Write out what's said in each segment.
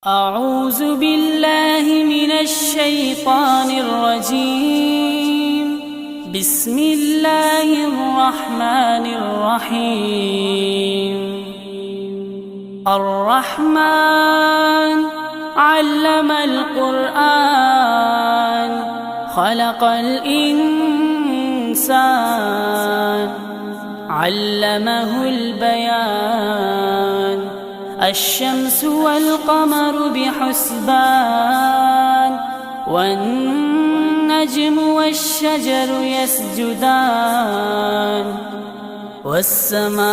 أعوذ بالله من الشيطان الرجيم. بسم الله الرحمن الرحيم. الرحمن علم القرآن خلق الإنسان علمه البيان. الشمس والقمر بحسبان والنجم والشجر يسجدان. والسماء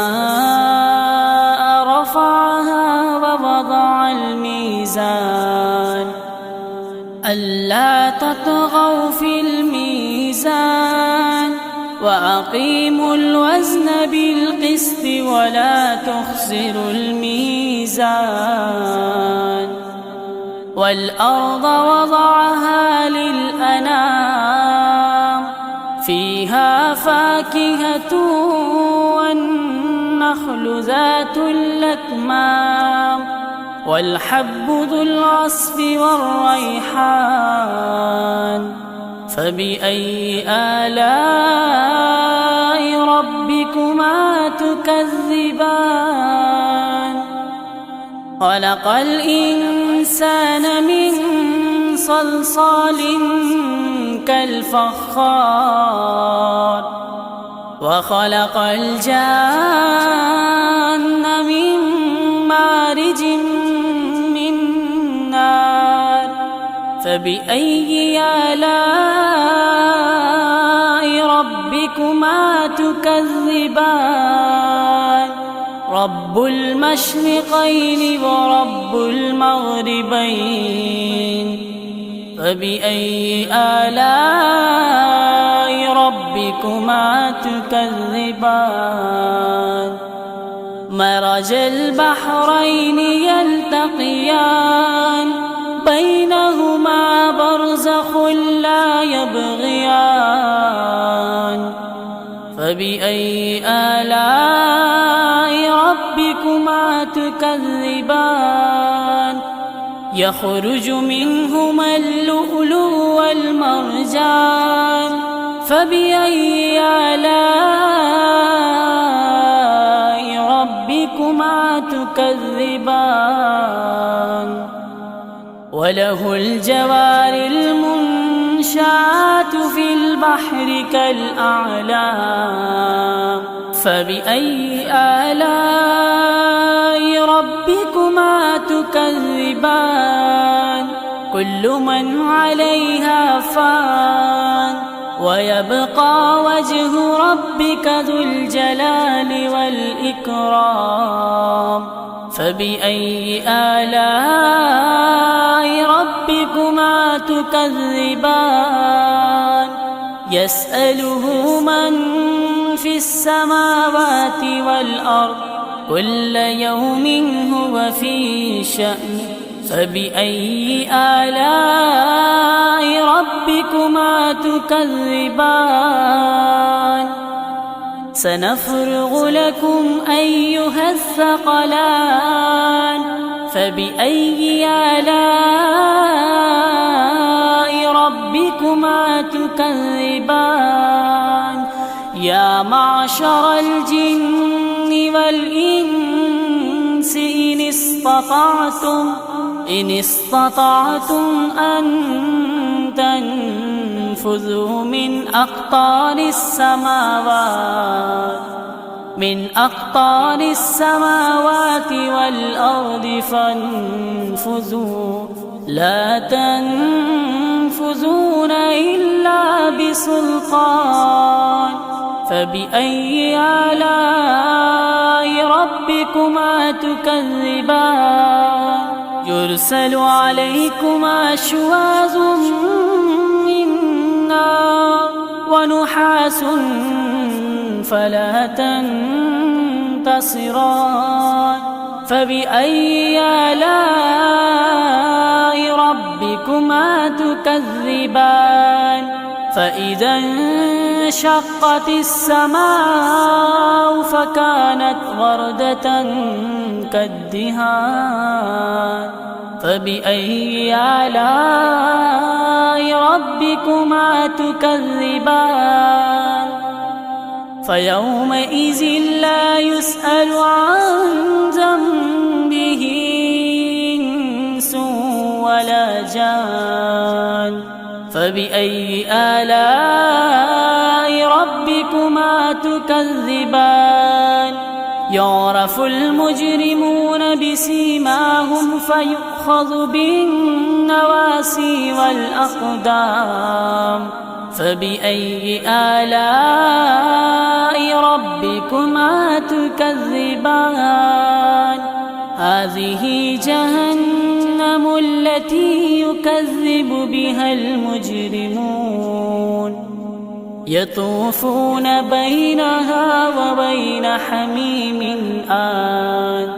رفعها ووضع الميزان ألا تطغوا في الميزان وأقيموا الوزن بالقسط ولا تخسروا الميزان. والأرض وضعها للأنام فيها فاكهة والنخل ذات الأكمام والحب ذو العصف والريحان. فبأي آلاء ربكما تكذبان؟ خلق الإنسان من صلصال كالفخار وخلق الجان من مارج من نار. فبأي آلاء ربكما تكذبان؟ رب المشرقين ورب المغربين. فبأي آلاء ربكما تكذبان؟ مرج البحرين يلتقيان بينهما برزخ لا يبغيان. فبأي آلاء ربكما تكذبان؟ يخرج منهما اللؤلؤ والمرجان. فبأي آلاء ربكما تكذبان؟ وله الجوار المنشآت في البحر كالأعلام. فبأي آلاء ربكما تكذبان؟ كل من عليها فان ويبقى وجه ربك ذو الجلال والإكرام. فبأي آلاء ربكما تكذبان؟ يسأله من في السماوات والأرض كل يوم هو في شأن. فبأي آلاء ربكما تكذبان؟ سنفرغ لكم أيها الثقلان. فبأي آلاء ربكما تكذبان؟ يا معشر الجن والإنس إن استطعتم أن تنفذوا من أقطار السماوات والأرض فانفذوا لا تنفذون إلا بسلطان. فبأي آلاء ربكما تكذبان؟ يرسل عليكما شواظ من نار ونحاس فلا تنتصران. فبأي آلاء ربكما تكذبان؟ فإذا انشقت السماء فكانت وردة كالدهان فبأي آلاء ربكما تكذبان فيومئذ لا يسأل عن ذنبه إنس ولا جان فبأي آلاء ربكما تكذبان يعرف المجرمون بسيماهم فيؤخذ بالنواسي والأقدام فبأي آلاء ربكما تكذبان هذه جهنم التي يكذب بها المجرمون يطوفون بينها وبين حميم آن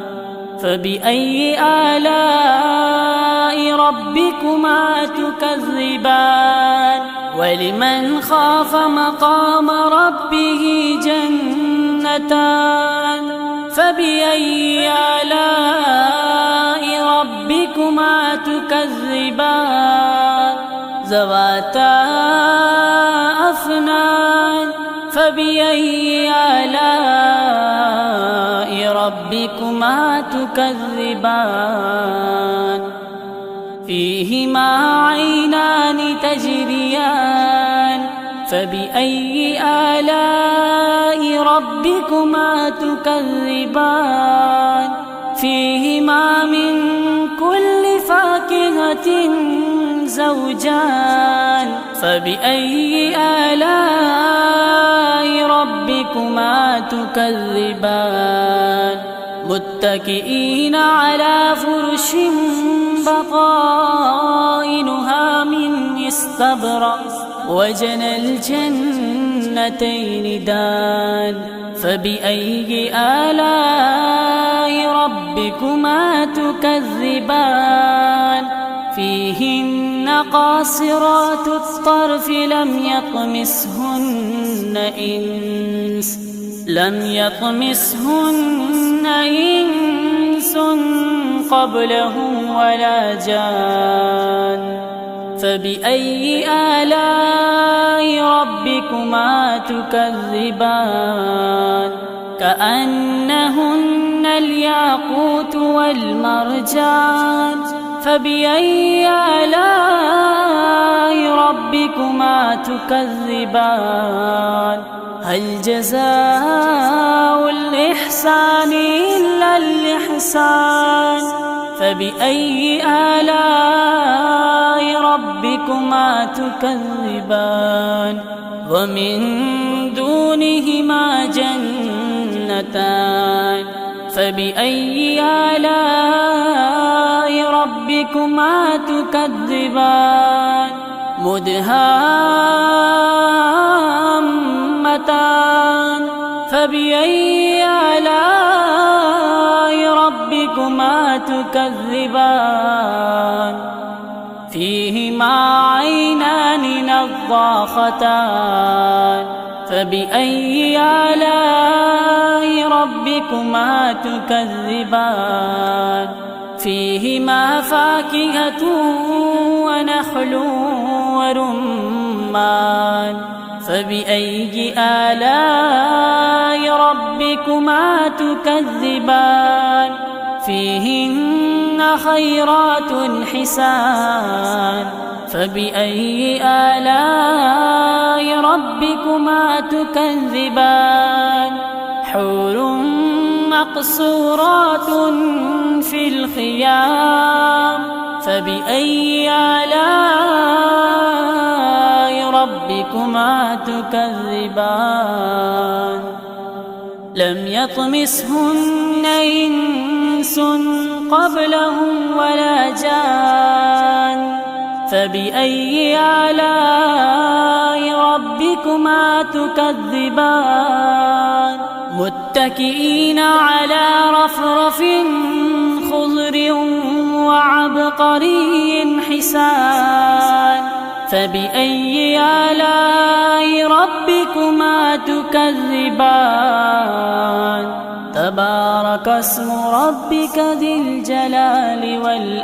فبأي آلاء ربكما تكذبان ولمن خاف مقام ربه جنتان فبأي آلاء ربكما تكذبان ذواتا أفنان فبأي آلاء ربكما تكذبان فيهما عينان تجريان فبأي آلاء ربكما تكذبان فيهما من كل فاكهة زوجان فبأي آلاء ربكما تكذبان متكئين على فرش بطائنها من استبرق وجنى الجنتين دان فبأي آلاء ربكما تكذبان فيهن قاصرات الطرف لم يطمسهن إنس قبلهم ولا جان فبأي آلاء ربكما تكذبان كأنهن الياقوت والمرجان فبأي آلاء ربكما تكذبان هل جزاء الإحسان إلا الإحسان فبأي آلاء ربكما تكذبان ومن دونهما جنتان فبأي آلاء ربكما تكذبان مدهامتان فبأي آلاء ربكما تكذبان فيهما عينان نضاختان فبأي آلاء ربكما تكذبان فيهما فاكهة ونخل ورمان فبأي آلاء ربكما تكذبان فيهن خيرات حسان فبأي آلاء ربكما تكذبان حور مقصورات في الخيام فبأي آلاء ربكما تكذبان لم يطمسهن إنس قبلهم ولا جان فبأي آلاء ربكما تكذبان متكئين على رفرف خضر وعبقري حسان فبأي آلاء ربكما تكذبان تبارك اسم ربك ذي الجلال